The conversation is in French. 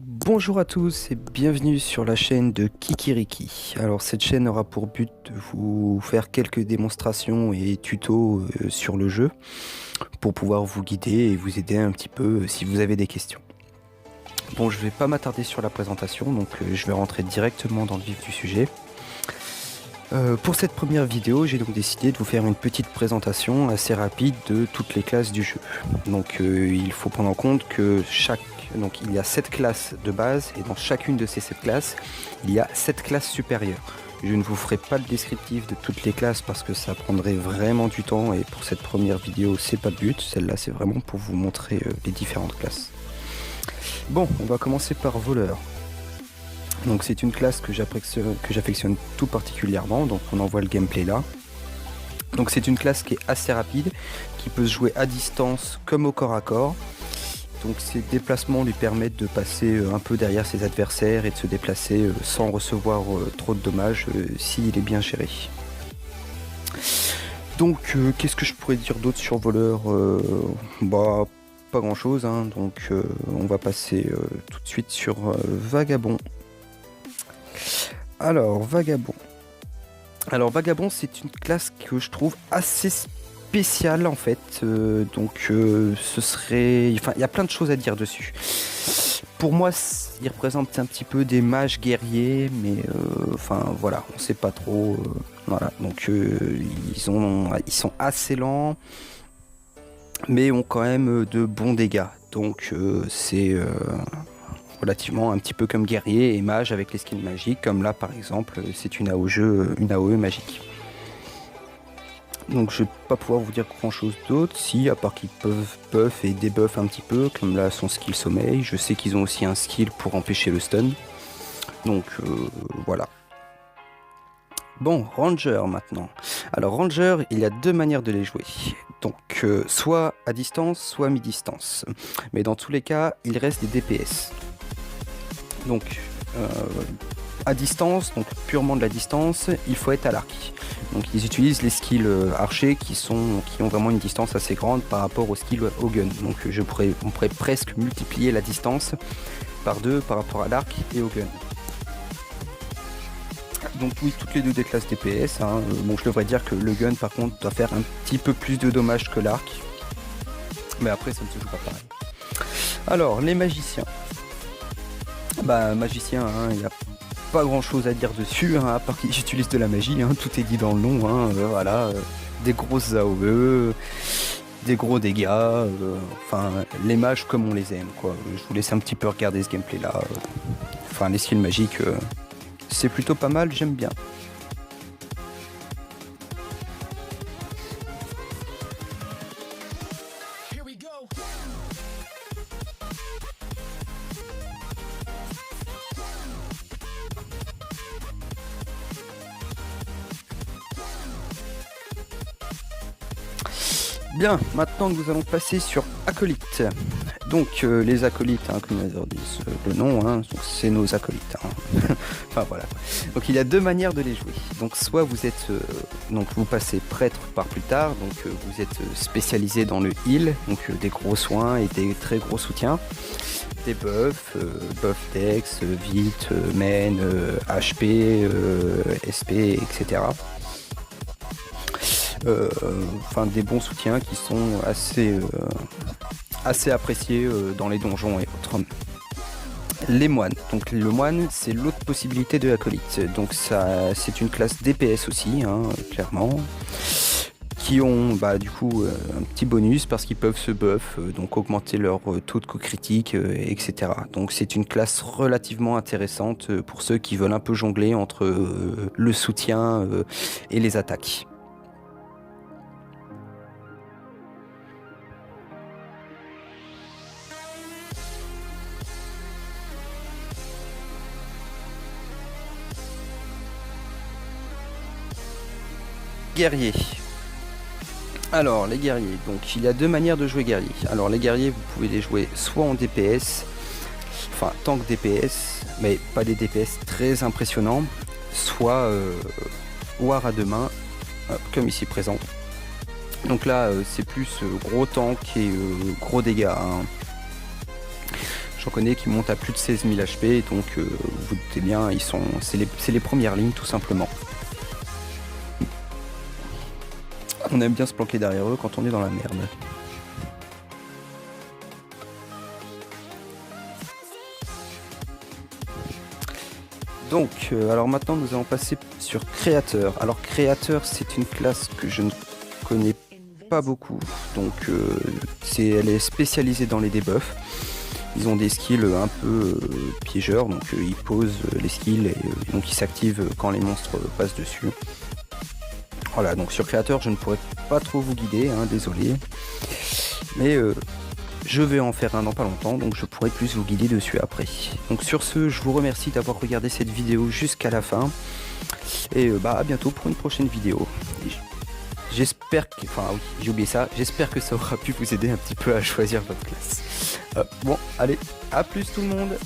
Bonjour à tous et bienvenue sur la chaîne de Kikiriki. Alors cette chaîne aura pour but de vous faire quelques démonstrations et tutos sur le jeu pour pouvoir vous guider et vous aider un petit peu si vous avez des questions. Bon, je vais pas m'attarder sur la présentation, donc je vais rentrer directement dans le vif du sujet. Pour cette première vidéo, j'ai donc décidé de vous faire une petite présentation assez rapide de toutes les classes du jeu. Donc il faut prendre en compte que donc il y a 7 classes de base et dans chacune de ces 7 classes, il y a 7 classes supérieures. Je ne vous ferai pas le descriptif de toutes les classes parce que ça prendrait vraiment du temps et pour cette première vidéo, c'est pas le but. Celle-là, c'est vraiment pour vous montrer les différentes classes. Bon, on va commencer par voleur. Donc c'est une classe que j'affectionne tout particulièrement, donc on envoie le gameplay là. Donc c'est une classe qui est assez rapide, qui peut se jouer à distance comme au corps à corps. Donc ses déplacements lui permettent de passer un peu derrière ses adversaires et de se déplacer sans recevoir trop de dommages s'il est bien géré. Donc qu'est-ce que je pourrais dire d'autre sur voleur? Bah pas grand chose, hein. Donc on va passer tout de suite sur vagabond. Alors vagabond. C'est une classe que je trouve assez spéciale en fait. Ce serait... Enfin, il y a plein de choses à dire dessus. Pour moi, il représente un petit peu des mages guerriers, mais enfin voilà, on sait pas trop. Voilà, donc ils sont assez lents, mais ont quand même de bons dégâts. Donc c'est relativement un petit peu comme guerrier et mage avec les skills magiques, comme là par exemple c'est une AOE magique. Donc je vais pas pouvoir vous dire grand chose d'autre, si à part qu'ils peuvent buff et debuff un petit peu, comme là son skill sommeil. Je sais qu'ils ont aussi un skill pour empêcher le stun. Donc voilà. Bon, Ranger maintenant. Alors Ranger, il y a deux manières de les jouer. Donc soit à distance, soit à mi-distance. Mais dans tous les cas, il reste des DPS. Donc à distance, donc purement de la distance, il faut être à l'arc. Donc ils utilisent les skills archers qui ont vraiment une distance assez grande par rapport aux skills au gun. Donc on pourrait presque multiplier la distance par 2 par rapport à l'arc et au gun. Donc oui, toutes les deux des classes DPS, hein. Bon, je devrais dire que le gun par contre doit faire un petit peu plus de dommages que l'arc. Mais après ça ne se joue pas pareil. Alors les magiciens. Bah magicien, hein, il n'y a pas grand chose à dire dessus, hein, à part qu'ils utilisent de la magie, hein, tout est dit dans le nom, hein, voilà, des grosses AOE, des gros dégâts, enfin les mages comme on les aime quoi. Je vous laisse un petit peu regarder ce gameplay là, enfin les skills magiques, c'est plutôt pas mal, j'aime bien. Bien, maintenant nous allons passer sur acolytes. Donc les acolytes, hein, comme ils disent le nom, hein, c'est nos acolytes. Hein. Enfin voilà. Donc il y a deux manières de les jouer. Donc soit vous êtes, donc vous passez prêtre par plus tard, donc vous êtes spécialisé dans le heal, donc des gros soins et des très gros soutiens, des buffs, buff dex, vite, main, HP, SP, etc. Enfin des bons soutiens qui sont assez appréciés dans les donjons et autres. Les moines. Donc le moine, c'est l'autre possibilité de acolyte. Donc ça, c'est une classe DPS aussi, hein, clairement, qui ont du coup un petit bonus parce qu'ils peuvent se buff, donc augmenter leur taux de coup critique, etc. Donc c'est une classe relativement intéressante pour ceux qui veulent un peu jongler entre le soutien et les attaques. Guerriers. Alors les guerriers, donc il y a deux manières de jouer guerrier. Alors les guerriers, vous pouvez les jouer soit en DPS, enfin tank DPS, mais pas des DPS très impressionnants, soit war à deux mains, comme ici présent. Donc là c'est plus gros tank et gros dégâts, hein. J'en connais qui montent à plus de 16 000 HP, donc vous vous doutez bien, c'est les premières lignes tout simplement. On aime bien se planquer derrière eux quand on est dans la merde. Donc, alors maintenant nous allons passer sur créateur. Alors créateur, c'est une classe que je ne connais pas beaucoup, donc elle est spécialisée dans les debuffs. Ils ont des skills un peu piégeurs, donc ils posent les skills et donc ils s'activent quand les monstres passent dessus. Voilà, donc sur créateur je ne pourrais pas trop vous guider, hein, désolé. Mais je vais en faire un dans pas longtemps, donc je pourrai plus vous guider dessus après. Donc sur ce, je vous remercie d'avoir regardé cette vidéo jusqu'à la fin. Et à bientôt pour une prochaine vidéo. J'espère que... Enfin oui, j'ai oublié ça. J'espère que ça aura pu vous aider un petit peu à choisir votre classe. Bon, allez, à plus tout le monde.